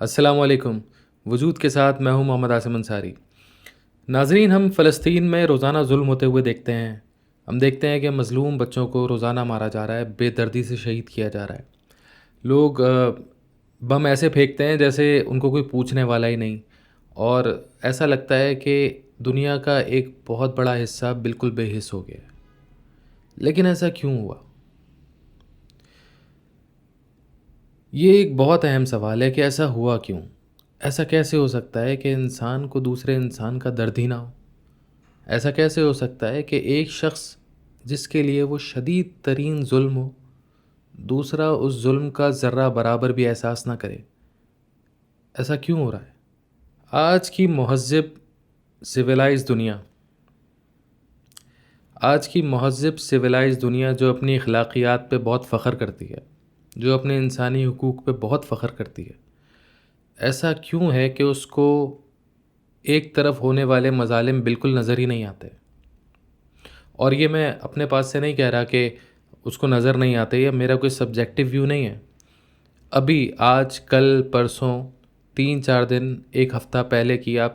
السلام علیکم۔ وجود کے ساتھ میں ہوں محمد عاصم انصاری۔ ناظرین، ہم فلسطین میں روزانہ ظلم ہوتے ہوئے دیکھتے ہیں۔ ہم دیکھتے ہیں کہ مظلوم بچوں کو روزانہ مارا جا رہا ہے، بے دردی سے شہید کیا جا رہا ہے۔ لوگ بم ایسے پھینکتے ہیں جیسے ان کو کوئی پوچھنے والا ہی نہیں، اور ایسا لگتا ہے کہ دنیا کا ایک بہت بڑا حصہ بالکل بے حس ہو گیا ہے۔ لیکن ایسا کیوں ہوا؟ یہ ایک بہت اہم سوال ہے کہ ایسا ہوا کیوں؟ ایسا کیسے ہو سکتا ہے کہ انسان کو دوسرے انسان کا درد ہی نہ ہو؟ ایسا کیسے ہو سکتا ہے کہ ایک شخص جس کے لیے وہ شدید ترین ظلم ہو، دوسرا اس ظلم کا ذرہ برابر بھی احساس نہ کرے؟ ایسا کیوں ہو رہا ہے؟ آج کی مہذب سویلائز دنیا جو اپنی اخلاقیات پہ بہت فخر کرتی ہے، جو اپنے انسانی حقوق پہ بہت فخر کرتی ہے، ایسا کیوں ہے کہ اس کو ایک طرف ہونے والے مظالم بالکل نظر ہی نہیں آتے؟ اور یہ میں اپنے پاس سے نہیں کہہ رہا کہ اس کو نظر نہیں آتے، یا میرا کوئی سبجیکٹیو ویو نہیں ہے۔ ابھی آج کل پرسوں 3-4 دن، ایک ہفتہ پہلے کی آپ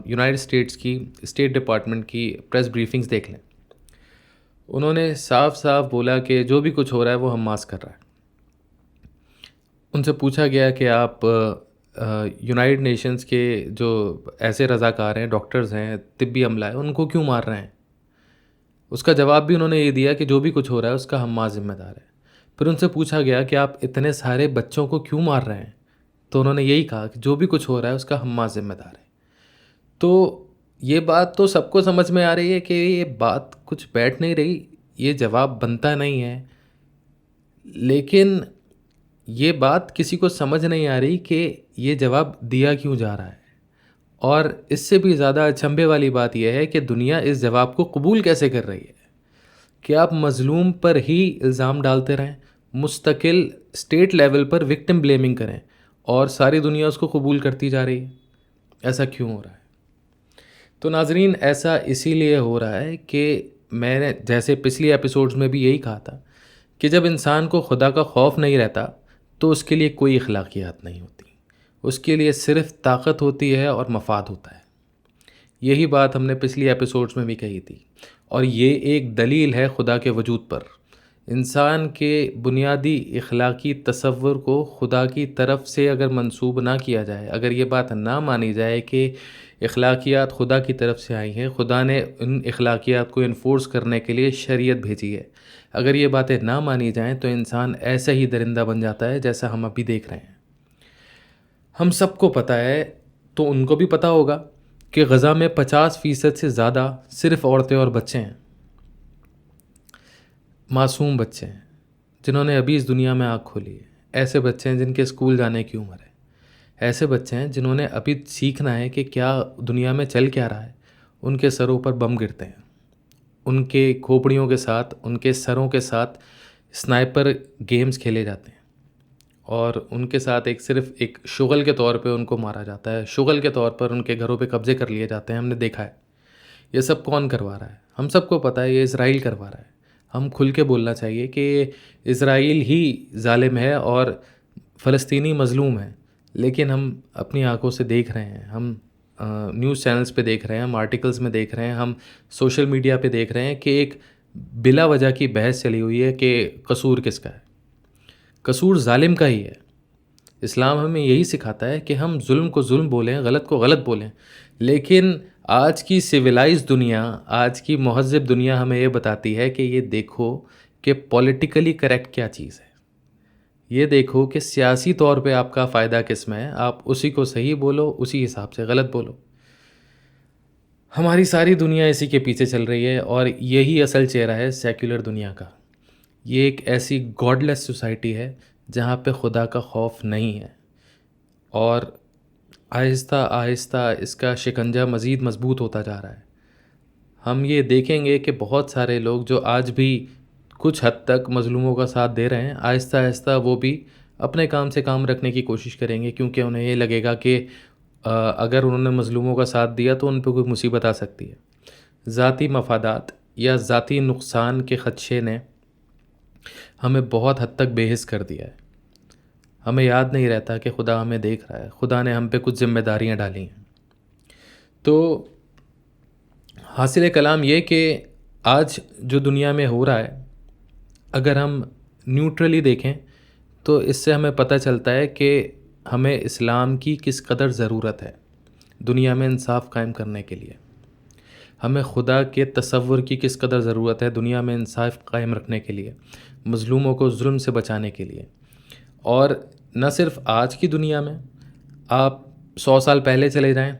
یونائٹڈ اسٹیٹس کی اسٹیٹ ڈپارٹمنٹ کی پریس بریفنگز دیکھ لیں۔ انہوں نے صاف صاف بولا کہ جو بھی کچھ ہو رہا ہے وہ حماس کر رہا ہے۔ ان سے پوچھا گیا کہ آپ یونائٹڈ نیشنز کے جو ایسے رضاکار ہیں، ڈاکٹرز ہیں، طبی عملہ ہے، ان کو کیوں مار رہے ہیں؟ اس کا جواب بھی انہوں نے یہ دیا کہ جو بھی کچھ ہو رہا ہے اس کا حماس ذمہ دار ہے۔ پھر ان سے پوچھا گیا کہ آپ اتنے سارے بچوں کو کیوں مار رہے ہیں؟ تو انہوں نے یہی کہا کہ جو بھی کچھ ہو رہا ہے اس کا حماس ذمہ دار ہے۔ تو یہ بات تو سب کو سمجھ میں آ رہی ہے کہ یہ بات کچھ بیٹھ نہیں رہی، یہ جواب بنتا نہیں ہے، لیکن یہ بات کسی کو سمجھ نہیں آ رہی کہ یہ جواب دیا کیوں جا رہا ہے۔ اور اس سے بھی زیادہ اچنبھے والی بات یہ ہے کہ دنیا اس جواب کو قبول کیسے کر رہی ہے کہ آپ مظلوم پر ہی الزام ڈالتے رہیں، مستقل اسٹیٹ لیول پر وکٹم بلیمنگ کریں، اور ساری دنیا اس کو قبول کرتی جا رہی ہے۔ ایسا کیوں ہو رہا ہے؟ تو ناظرین، ایسا اسی لیے ہو رہا ہے کہ میں نے جیسے پچھلی ایپیسوڈز میں بھی یہی کہا تھا کہ جب انسان کو خدا کا خوف نہیں رہتا تو اس کے لیے کوئی اخلاقیات نہیں ہوتی، اس کے لیے صرف طاقت ہوتی ہے اور مفاد ہوتا ہے۔ یہی بات ہم نے پچھلی ایپیسوڈز میں بھی کہی تھی، اور یہ ایک دلیل ہے خدا کے وجود پر۔ انسان کے بنیادی اخلاقی تصور کو خدا کی طرف سے اگر منسوب نہ کیا جائے، اگر یہ بات نہ مانی جائے کہ اخلاقیات خدا کی طرف سے آئی ہیں، خدا نے ان اخلاقیات کو انفورس کرنے کے لیے شریعت بھیجی ہے، اگر یہ باتیں نہ مانی جائیں تو انسان ایسا ہی درندہ بن جاتا ہے جیسا ہم ابھی دیکھ رہے ہیں۔ ہم سب کو پتہ ہے، تو ان کو بھی پتہ ہوگا کہ غزہ میں 50% سے زیادہ صرف عورتیں اور بچے ہیں، معصوم بچے ہیں جنہوں نے ابھی اس دنیا میں آنکھ کھولی ہے، ایسے بچے ہیں جن کے اسکول جانے کی عمر ہے، ایسے بچے ہیں جنہوں نے ابھی سیکھنا ہے کہ کیا دنیا میں چل کیا رہا ہے۔ ان کے سروں پر بم گرتے ہیں، ان کے کھوپڑیوں کے ساتھ، ان کے سروں کے ساتھ اسنائپر گیمز کھیلے جاتے ہیں، اور ان کے ساتھ صرف ایک شغل کے طور پہ ان کو مارا جاتا ہے، شغل کے طور پر ان کے گھروں پہ قبضے کر لیے جاتے ہیں۔ ہم نے دیکھا ہے یہ سب کون کروا رہا ہے، ہم سب کو پتہ ہے یہ اسرائیل کروا رہا ہے۔ ہم کھل کے بولنا چاہیے کہ اسرائیل ہی ظالم ہے اور فلسطینی مظلوم ہے، لیکن ہم اپنی آنکھوں سے دیکھ رہے ہیں، ہم نیوز چینلز پہ دیکھ رہے ہیں، ہم آرٹیکلز میں دیکھ رہے ہیں، ہم سوشل میڈیا پہ دیکھ رہے ہیں کہ ایک بلا وجہ کی بحث چلی ہوئی ہے کہ قصور کس کا ہے۔ قصور ظالم کا ہی ہے۔ اسلام ہمیں یہی سکھاتا ہے کہ ہم ظلم کو ظلم بولیں، غلط کو غلط بولیں، لیکن آج کی سویلائز دنیا، آج کی مہذب دنیا ہمیں یہ بتاتی ہے کہ یہ دیکھو کہ پولیٹیکلی کریکٹ کیا چیز ہے، یہ دیکھو کہ سیاسی طور پہ آپ کا فائدہ کس میں ہے، آپ اسی کو صحیح بولو، اسی حساب سے غلط بولو۔ ہماری ساری دنیا اسی کے پیچھے چل رہی ہے، اور یہی اصل چہرہ ہے سیکولر دنیا کا۔ یہ ایک ایسی گاڈ لیس سوسائٹی ہے جہاں پہ خدا کا خوف نہیں ہے، اور آہستہ آہستہ اس کا شکنجہ مزید مضبوط ہوتا جا رہا ہے۔ ہم یہ دیکھیں گے کہ بہت سارے لوگ جو آج بھی کچھ حد تک مظلوموں کا ساتھ دے رہے ہیں، آہستہ آہستہ وہ بھی اپنے کام سے کام رکھنے کی کوشش کریں گے، کیونکہ انہیں یہ لگے گا کہ اگر انہوں نے مظلوموں کا ساتھ دیا تو ان پہ کوئی مصیبت آ سکتی ہے۔ ذاتی مفادات یا ذاتی نقصان کے خدشے نے ہمیں بہت حد تک بے حس کر دیا ہے۔ ہمیں یاد نہیں رہتا کہ خدا ہمیں دیکھ رہا ہے، خدا نے ہم پہ کچھ ذمہ داریاں ڈالی ہیں۔ تو حاصل کلام یہ کہ آج جو دنیا میں ہو رہا ہے، اگر ہم نیوٹرلی دیکھیں تو اس سے ہمیں پتہ چلتا ہے کہ ہمیں اسلام کی کس قدر ضرورت ہے دنیا میں انصاف قائم کرنے کے لیے، ہمیں خدا کے تصور کی کس قدر ضرورت ہے دنیا میں انصاف قائم رکھنے کے لیے، مظلوموں کو ظلم سے بچانے کے لیے۔ اور نہ صرف آج کی دنیا میں، آپ 100 سال پہلے چلے جائیں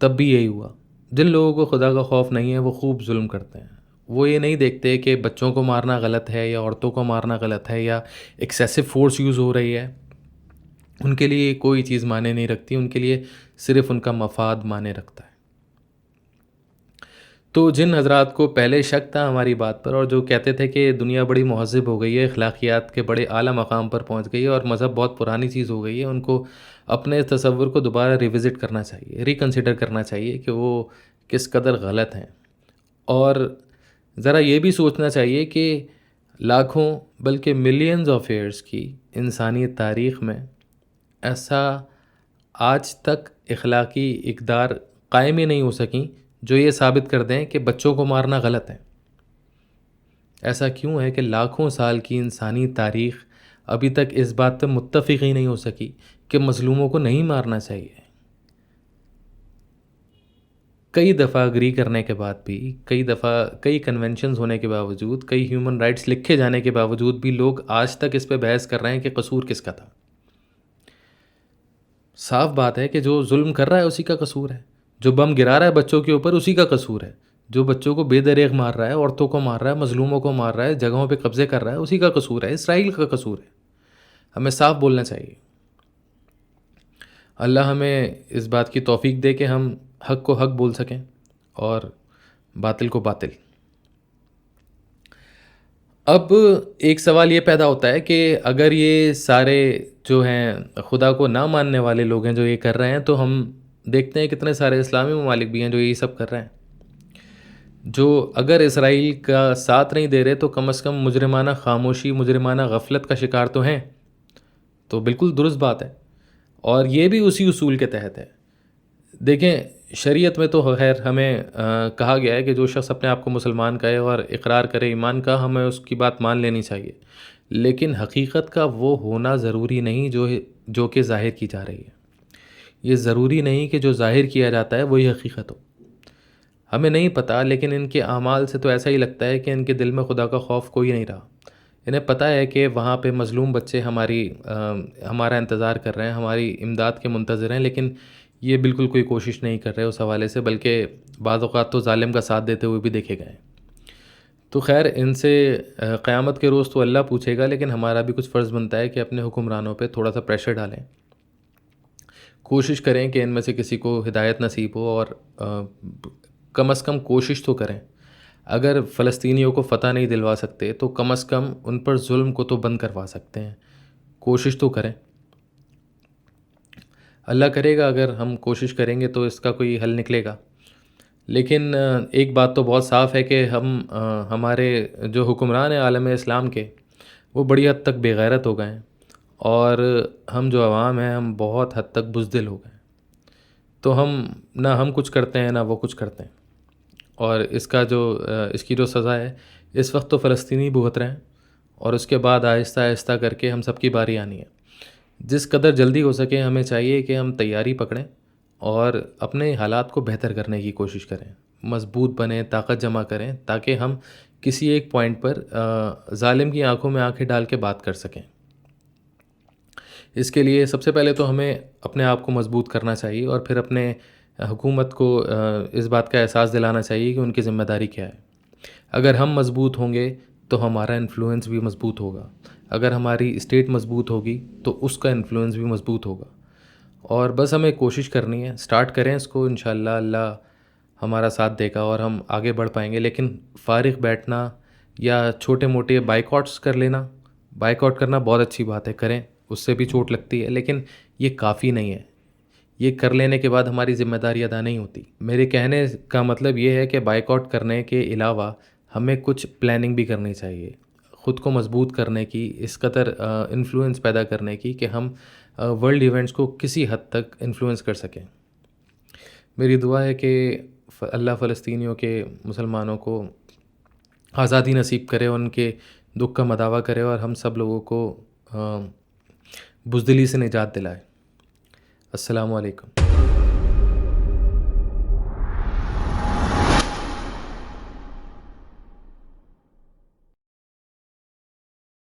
تب بھی یہی ہوا۔ جن لوگوں کو خدا کا خوف نہیں ہے وہ خوب ظلم کرتے ہیں، وہ یہ نہیں دیکھتے کہ بچوں کو مارنا غلط ہے یا عورتوں کو مارنا غلط ہے یا ایکسیسو فورس یوز ہو رہی ہے، ان کے لیے کوئی چیز معنی نہیں رکھتی، ان کے لیے صرف ان کا مفاد معنی رکھتا ہے۔ تو جن حضرات کو پہلے شک تھا ہماری بات پر اور جو کہتے تھے کہ دنیا بڑی مہذب ہو گئی ہے، اخلاقیات کے بڑے اعلیٰ مقام پر پہنچ گئی ہے اور مذہب بہت پرانی چیز ہو گئی ہے، ان کو اپنے تصور کو دوبارہ ریوزٹ کرنا چاہیے، ریکنسیڈر کرنا چاہیے کہ وہ کس قدر غلط ہیں، اور ذرا یہ بھی سوچنا چاہیے کہ لاکھوں بلکہ ملینز آف ایئرس کی انسانی تاریخ میں ایسا آج تک اخلاقی اقدار قائم ہی نہیں ہو سکیں جو یہ ثابت کر دیں کہ بچوں کو مارنا غلط ہے۔ ایسا کیوں ہے کہ لاکھوں سال کی انسانی تاریخ ابھی تک اس بات پہ متفق ہی نہیں ہو سکی کہ مظلوموں کو نہیں مارنا چاہیے؟ کئی دفعہ اگری کرنے کے بعد بھی، کئی دفعہ کئی کنونشنز ہونے کے باوجود، کئی ہیومن رائٹس لکھے جانے کے باوجود بھی لوگ آج تک اس پہ بحث کر رہے ہیں کہ قصور کس کا تھا۔ صاف بات ہے کہ جو ظلم کر رہا ہے اسی کا قصور ہے، جو بم گرا رہا ہے بچوں کے اوپر اسی کا قصور ہے، جو بچوں کو بے دریغ مار رہا ہے، عورتوں کو مار رہا ہے، مظلوموں کو مار رہا ہے، جگہوں پہ قبضے کر رہا ہے، اسی کا قصور ہے، اسرائیل کا قصور ہے۔ ہمیں صاف بولنا چاہیے۔ اللہ ہمیں اس بات کی توفیق دے کہ ہم حق کو حق بول سکیں اور باطل کو باطل۔ اب ایک سوال یہ پیدا ہوتا ہے کہ اگر یہ سارے جو ہیں خدا کو نہ ماننے والے لوگ ہیں جو یہ کر رہے ہیں، تو ہم دیکھتے ہیں کتنے سارے اسلامی ممالک بھی ہیں جو یہی سب کر رہے ہیں، جو اگر اسرائیل کا ساتھ نہیں دے رہے تو کم از کم مجرمانہ خاموشی، مجرمانہ غفلت کا شکار تو ہیں۔ تو بالکل درست بات ہے، اور یہ بھی اسی اصول کے تحت ہے۔ دیکھیں، شریعت میں تو خیر ہمیں کہا گیا ہے کہ جو شخص اپنے آپ کو مسلمان کہے اور اقرار کرے ایمان کا، ہمیں اس کی بات مان لینی چاہیے، لیکن حقیقت کا وہ ہونا ضروری نہیں جو کہ ظاہر کی جا رہی ہے۔ یہ ضروری نہیں کہ جو ظاہر کیا جاتا ہے وہی حقیقت ہو۔ ہمیں نہیں پتہ، لیکن ان کے اعمال سے تو ایسا ہی لگتا ہے کہ ان کے دل میں خدا کا خوف کوئی نہیں رہا۔ انہیں پتہ ہے کہ وہاں پہ مظلوم بچے ہمارا انتظار کر رہے ہیں، ہماری امداد کے منتظر ہیں، لیکن یہ بالکل کوئی کوشش نہیں کر رہے اس حوالے سے، بلکہ بعض اوقات تو ظالم کا ساتھ دیتے ہوئے بھی دیکھے گئے۔ تو خیر ان سے قیامت کے روز تو اللہ پوچھے گا، لیکن ہمارا بھی کچھ فرض بنتا ہے کہ اپنے حکمرانوں پہ تھوڑا سا پریشر ڈالیں، کوشش کریں کہ ان میں سے کسی کو ہدایت نصیب ہو، اور کم از کم کوشش تو کریں۔ اگر فلسطینیوں کو فتح نہیں دلوا سکتے تو کم از کم ان پر ظلم کو تو بند کروا سکتے ہیں، کوشش تو کریں۔ اللہ کرے گا اگر ہم کوشش کریں گے تو اس کا کوئی حل نکلے گا۔ لیکن ایک بات تو بہت صاف ہے کہ ہمارے جو حکمران ہیں عالم اسلام کے، وہ بڑی حد تک بے غیرت ہو گئے ہیں، اور ہم جو عوام ہیں ہم بہت حد تک بزدل ہو گئے ہیں۔ تو نہ ہم کچھ کرتے ہیں نہ وہ کچھ کرتے ہیں، اور اس کی جو سزا ہے اس وقت تو فلسطینی بھگت رہے ہیں، اور اس کے بعد آہستہ آہستہ کر کے ہم سب کی باری آنی ہے۔ جس قدر جلدی ہو سکے ہمیں چاہیے کہ ہم تیاری پکڑیں اور اپنے حالات کو بہتر کرنے کی کوشش کریں، مضبوط بنیں، طاقت جمع کریں، تاکہ ہم کسی ایک پوائنٹ پر ظالم کی آنکھوں میں آنکھیں ڈال کے بات کر سکیں۔ اس کے لیے سب سے پہلے تو ہمیں اپنے آپ کو مضبوط کرنا چاہیے، اور پھر اپنے حکومت کو اس بات کا احساس دلانا چاہیے کہ ان کی ذمہ داری کیا ہے۔ اگر ہم مضبوط ہوں گے تو ہمارا انفلوئنس بھی مضبوط ہوگا، اگر ہماری اسٹیٹ مضبوط ہوگی تو اس کا انفلوئنس بھی مضبوط ہوگا، اور بس ہمیں کوشش کرنی ہے، سٹارٹ کریں اس کو، انشاءاللہ اللہ ہمارا ساتھ دے گا اور ہم آگے بڑھ پائیں گے۔ لیکن فارغ بیٹھنا یا چھوٹے موٹے بائیکاٹس کر لینا، بائیکاٹ کرنا بہت اچھی بات ہے، کریں، اس سے بھی چوٹ لگتی ہے، لیکن یہ کافی نہیں ہے۔ یہ کر لینے کے بعد ہماری ذمہ داری ادا نہیں ہوتی۔ میرے کہنے کا مطلب یہ ہے کہ بائیکاٹ کرنے کے علاوہ ہمیں کچھ پلاننگ بھی کرنی چاہیے، خود کو مضبوط کرنے کی، اس قدر انفلوئنس پیدا کرنے کی کہ ہم ورلڈ ایونٹس کو کسی حد تک انفلوئنس کر سکیں۔ میری دعا ہے کہ اللہ فلسطینیوں کے، مسلمانوں کو آزادی نصیب کرے، ان کے دکھ کا مداوع کرے اور ہم سب لوگوں کو بزدلی سے نجات دلائے۔ السلام علیکم۔